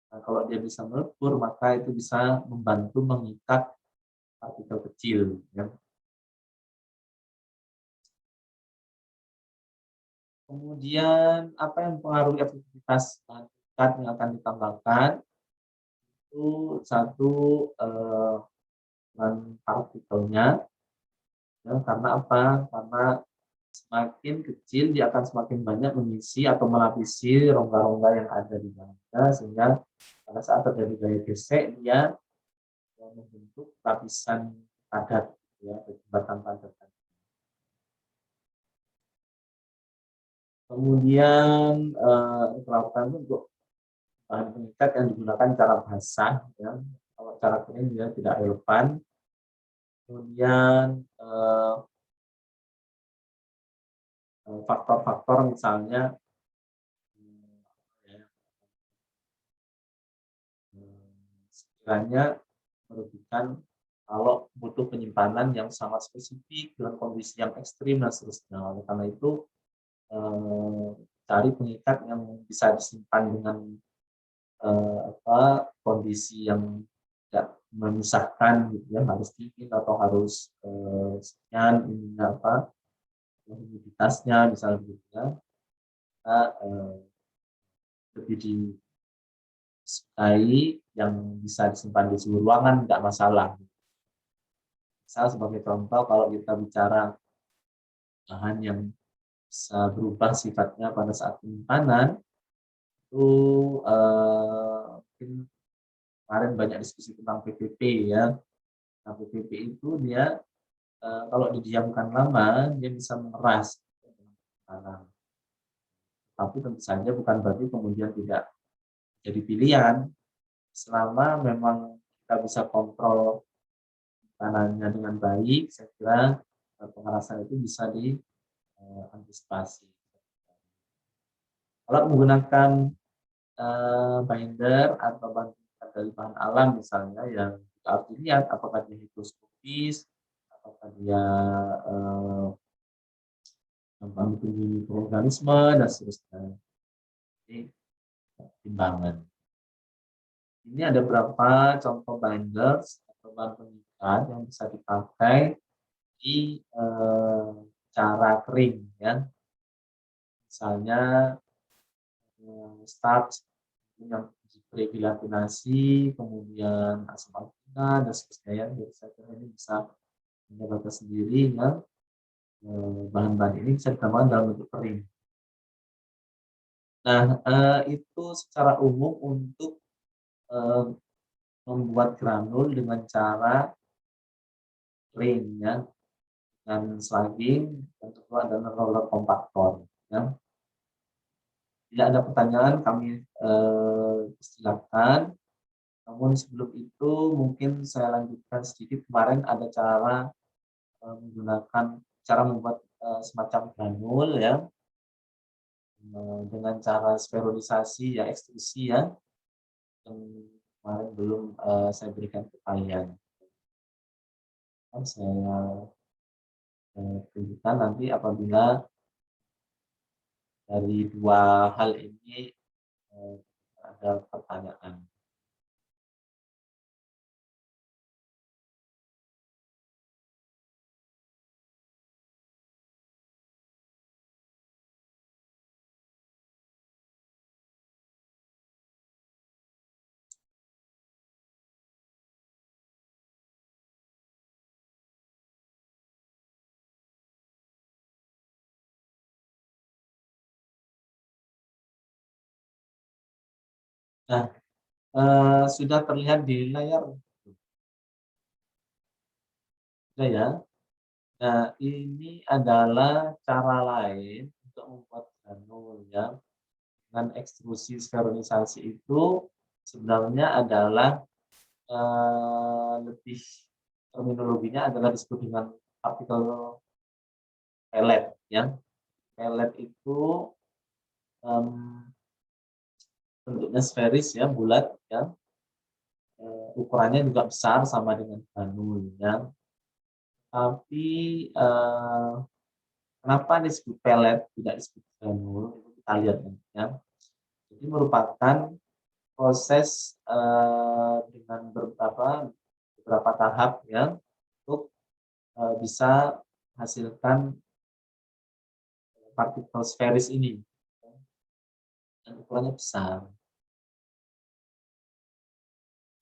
Nah, kalau dia bisa melebur, maka itu bisa membantu mengikat partikel kecil ya. Kemudian apa yang mempengaruhi efektivitas bahan pengikat yang akan ditambahkan, itu satu, bahan partikelnya ya, karena apa? Karena semakin kecil dia akan semakin banyak mengisi atau melapisi rongga-rongga yang ada di dalamnya, sehingga pada saat terjadi gaya gesek dia membentuk lapisan padat ya, jembatan padat. Kemudian, perawatan untuk bahan pengikat yang digunakan cara basah ya, kalau cara kering dia tidak relevan. Kemudian, faktor-faktor misalnya, ya, sekiranya merugikan kalau butuh penyimpanan yang sangat spesifik dengan kondisi yang ekstrim dan seterusnya. Oleh karena itu, eee, cari pengikat yang bisa disimpan dengan, kondisi yang tidak memisahkan gitu ya, harus dingin atau harus, sekian ininya humiditasnya misalnya begitu ya, kita, lebih disukai yang bisa disimpan di suhu ruangan tidak masalah. Misal sebagai contoh kalau kita bicara bahan yang bisa berubah sifatnya pada saat penyimpanan, itu, mungkin kemarin banyak diskusi tentang PPP ya. Nah, PPP itu dia, kalau didiamkan lama, dia bisa mengeras tanah. Tapi tentu saja bukan berarti kemudian tidak jadi pilihan, selama memang kita bisa kontrol tanahnya dengan baik, saya kira, pengerasan itu bisa diantisipasi. Kalau menggunakan, binder atau bahan dari bahan alam misalnya yang kita harus dilihat apakah dia higroskopis, apakah dia, eee, gampang dikunjungi mikroorganisme dan seterusnya. Ini pertimbangan. Ini ada beberapa contoh binders atau bahan pengikat yang bisa dipakai di, cara kering ya. Misalnya, starch yang regelatinasi, kemudian asam algina dan seterusnya ya. Jadi saya kira ini bisa menjaga sendiri ya, bahan-bahan ini bisa ditambahkan dalam bentuk kering. Nah, itu secara umum untuk, eee, membuat granul dengan cara kering ya, dengan slugging dan kedua adalah roller kompaktor ya. Bila ada pertanyaan kami, silakan. Namun sebelum itu mungkin saya lanjutkan sedikit, kemarin ada cara, menggunakan cara membuat, semacam granul ya, dengan cara sterilisasi ya, ekstrusi ya, yang kemarin belum, saya berikan ke kalian. Saya, tunjukkan nanti apabila dari 2 hal ini, eee, ada pertanyaan. Nah, sudah terlihat di layar? Sudah ya? Nah, ini adalah cara lain untuk membuat granul ya. Dengan ekstrusi sterilisasi itu sebenarnya adalah, lebih terminologinya adalah disebut dengan partikel pellet ya. Pellet itu, mmm, bentuknya sferis ya, bulat ya, ukurannya juga besar sama dengan granul ya. Tapi, kenapa disebut pellet tidak disebut granul, itu kita lihat nanti ya. Jadi merupakan proses, dengan beberapa tahap ya, untuk, bisa menghasilkan partikel sferis ini, dan ukurannya besar.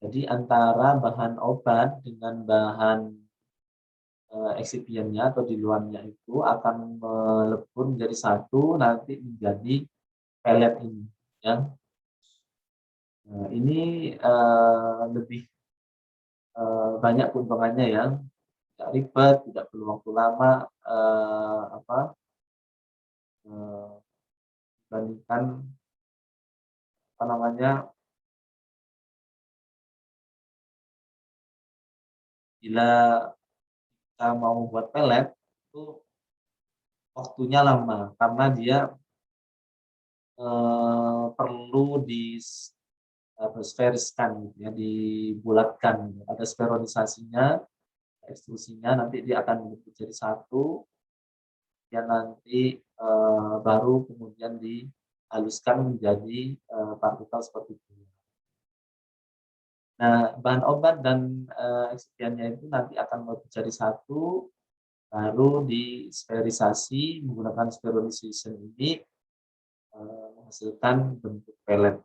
Jadi antara bahan obat dengan bahan, eksipiennya atau di luarnya itu akan melebur menjadi satu, nanti menjadi pellet ini, ya. Nah, ini, lebih, banyak keuntungannya ya, tidak ribet, tidak perlu waktu lama, eee, dibandingkan, apa namanya, bila kita mau buat pellet, itu waktunya lama karena dia, perlu sferiskan gitu ya, dibulatkan, ada sterilisasinya, ekstrusinya, nanti dia akan bentuk jadi satu, dan nanti, baru kemudian dihaluskan menjadi, partikel seperti itu. Nah, bahan obat dan, eksipiennya itu nanti akan menjadi satu, baru disterilisasi menggunakan sterilization ini, menghasilkan bentuk pellet.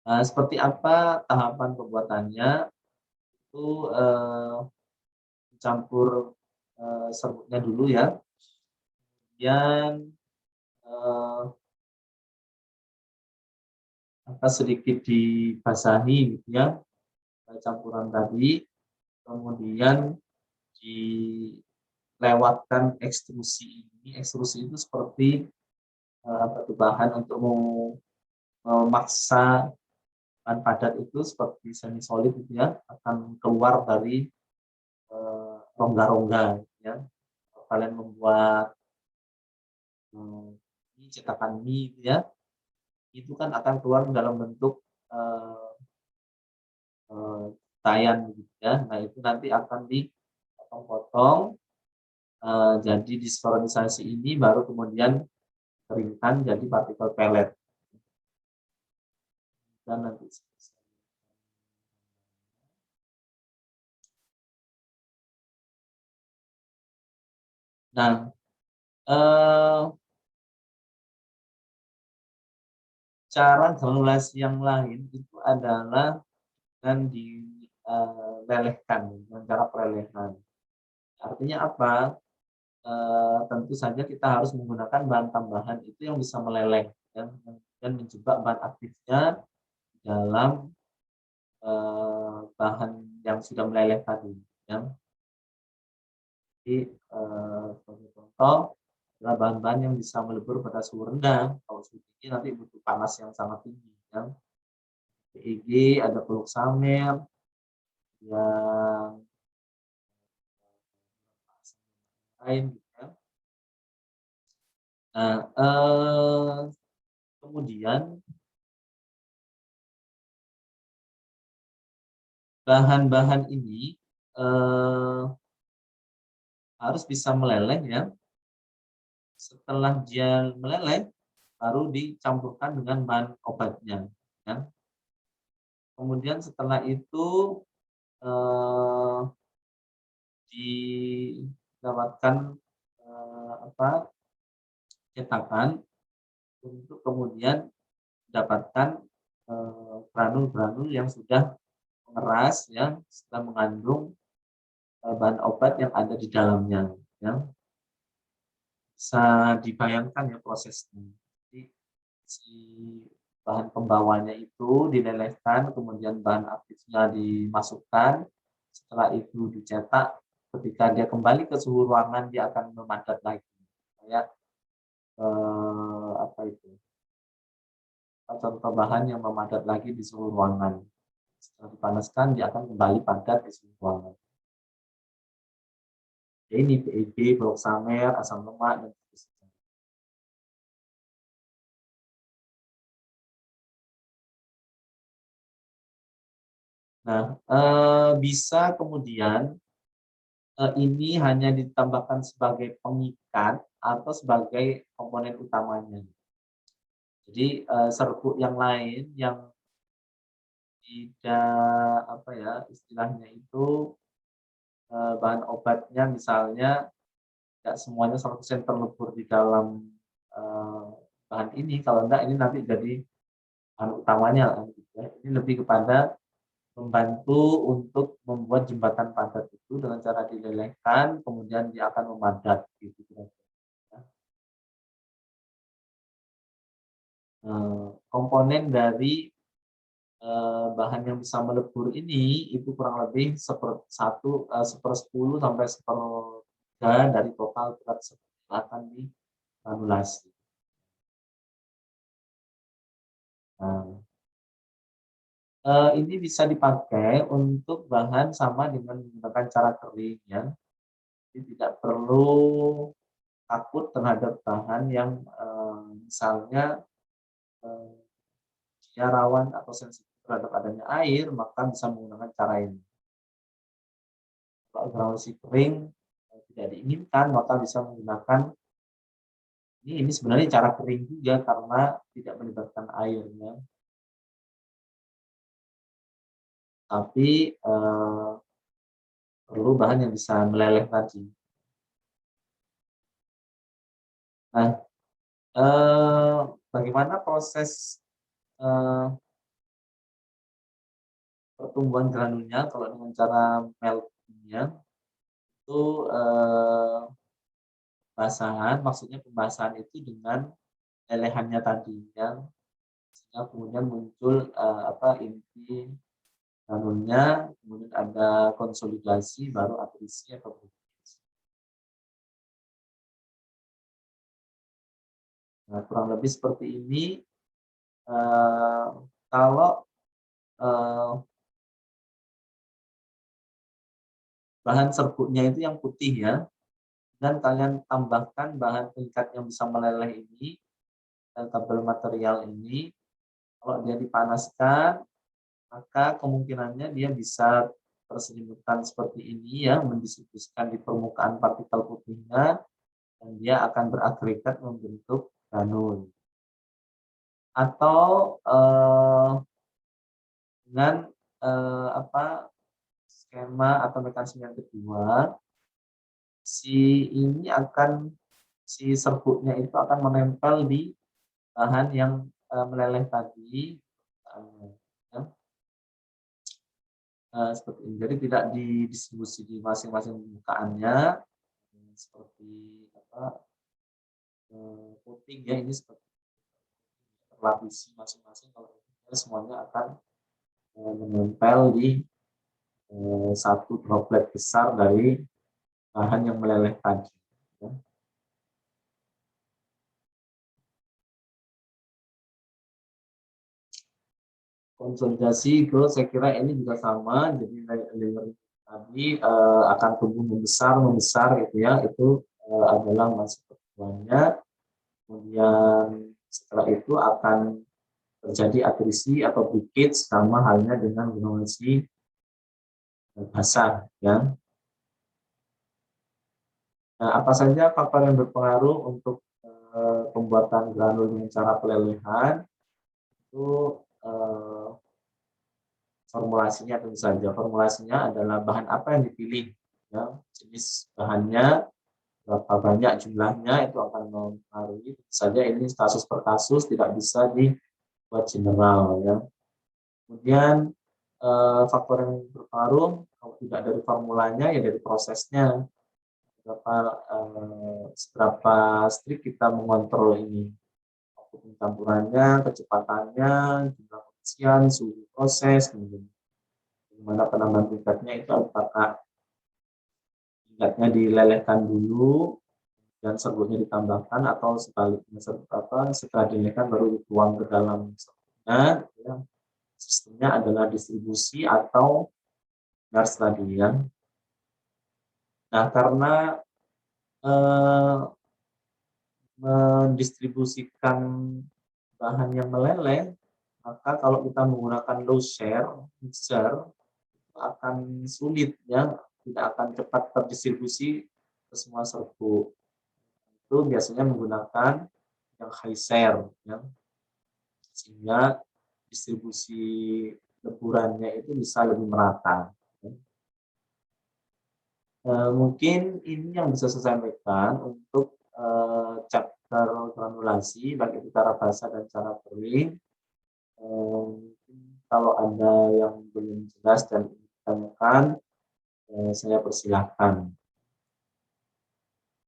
Nah, seperti apa tahapan pembuatannya, itu, campur, serbuknya dulu ya, kemudian, eee, sedikit dibasahi gitu ya, campuran tadi, kemudian dilewatkan ekstrusi ini. Ekstrusi itu seperti, batu bahan untuk memaksa bahan padat itu seperti semi solid gitu ya, akan keluar dari, rongga-rongga gitu ya. Kalau kalian membuat, mie, cetakan mie gitu ya, itu kan akan keluar dalam bentuk, eee eee, tayan begitu ya. Nah, itu nanti akan dipotong-potong, jadi disterilisasi ini baru kemudian dikeringkan jadi partikel pellet dan nanti nah, eee, cara granulasi yang lain itu adalah dengan lelehkan, dengan cara pelelehan. Artinya apa? Tentu saja kita harus menggunakan bahan tambahan itu yang bisa meleleh dan menjebak bahan aktifnya dalam, bahan yang sudah meleleh tadi, ya. Jadi, sebagai contoh adalah bahan-bahan yang bisa melebur pada suhu rendah, kalau suhu tinggi nanti butuh panas yang sangat tinggi, ya. PEG, ada peluk samer, yang lain gitu ya. Nah, kemudian bahan-bahan ini harus bisa meleleh ya. Setelah dia meleleh, baru dicampurkan dengan bahan obatnya. Ya. Kemudian setelah itu eh, didapatkan cetakan untuk kemudian mendapatkan granul-granul yang sudah mengeras, ya, sudah mengandung bahan obat yang ada di dalamnya. Ya. Bisa dibayangkan ya prosesnya. Jadi, si bahan pembawanya itu dilelehkan, kemudian bahan aktifnya dimasukkan, setelah itu dicetak, ketika dia kembali ke suhu ruangan dia akan memadat lagi. Kayak apa itu? Contoh bahan yang memadat lagi di suhu ruangan. Setelah dipanaskan dia akan kembali padat di suhu ruangan. Ya, ini PEG, bauxamer, asam lemak, dan seterusnya. Nah, bisa kemudian ini hanya ditambahkan sebagai pengikat atau sebagai komponen utamanya. Jadi serbuk yang lain yang tidak apa ya istilahnya itu bahan obatnya misalnya tidak semuanya 100% terlebur di dalam bahan ini. Kalau enggak ini nanti jadi bahan utamanya. Gitu ya. Ini lebih kepada membantu untuk membuat jembatan padat itu dengan cara dilelehkan, kemudian dia akan memadat gitu kira-kira. Komponen dari bahan yang bisa melebur ini itu kurang lebih sepersepuluh sampai sepertiga dari total berat yang akan digranulasi. Nah, ini bisa dipakai untuk bahan sama dengan menggunakan cara kering ya. Jadi tidak perlu takut terhadap bahan yang misalnya eh, dia rawan atau sensitif terhadap adanya air, maka bisa menggunakan cara ini. Kalau granulasi kering tidak diinginkan, maka bisa menggunakan ini sebenarnya cara kering juga karena tidak melibatkan airnya, tapi perlu bahan yang bisa meleleh tadi. Nah, bagaimana proses pertumbuhan granulnya kalau dengan cara meltingnya itu basahan, maksudnya pembasahan itu dengan lelehannya tadi yang sehingga kemudian muncul inti granulnya, kemudian ada konsolidasi, baru atrisi atau purifikasi. Nah, kurang lebih seperti ini. Kalau bahan serbuknya itu yang putih ya, dan kalian tambahkan bahan pengikat yang bisa meleleh ini dan kabel material ini, kalau dia dipanaskan, maka kemungkinannya dia bisa berselimutan seperti ini ya, mendistribusikan di permukaan partikel putihnya, dan dia akan beragregat membentuk granul. Atau dengan skema atau mekanisme yang kedua, si serbuknya itu akan menempel di bahan yang meleleh tadi, ya, seperti ini. Jadi tidak didistribusi di masing-masing permukaannya, seperti coating ya, ini seperti terlapisi masing-masing. Kalau semuanya akan menempel di satu droplet besar dari bahan yang meleleh tadi. Ya. konsolidasi growth saya kira ini juga sama, jadi layer tadi akan tumbuh membesar membesar gitu ya, itu adalah masa pertumbuhannya. Kemudian setelah itu akan terjadi atrisi atau breakage sama halnya dengan generasi basah ya. Nah, apa saja faktor yang berpengaruh untuk pembuatan granul dengan cara pelelehan itu formulasinya tentu saja. Formulasinya adalah bahan apa yang dipilih, ya, jenis bahannya, berapa banyak jumlahnya itu akan mempengaruhi. Tentu saja ini kasus per kasus tidak bisa dibuat general, ya. Kemudian faktor yang berpengaruh kalau tidak dari formulanya ya dari prosesnya. Seberapa strict kita mengontrol ini, waktu pencampurannya, kecepatannya, jumlah pengisian, suhu proses, kemudian bagaimana penambahan tingkatnya itu apakah tingkatnya dilelehkan dulu dan serbuknya ditambahkan atau sebaliknya setelah dilelehkan baru dituang ke dalam serbuknya. Ya. Sistemnya adalah distribusi atau gas tadi ya. Nah karena mendistribusikan bahan yang meleleh, maka kalau kita menggunakan low share mixer akan sulit ya, tidak akan cepat terdistribusi ke semua serbuk. Itu biasanya menggunakan yang high share ya, sehingga distribusi leburannya itu bisa lebih merata. Mungkin ini yang bisa saya sampaikan untuk chapter granulasi, baik itu cara basah dan cara kering. Mungkin kalau ada yang belum jelas dan ditanyakan, saya persilahkan.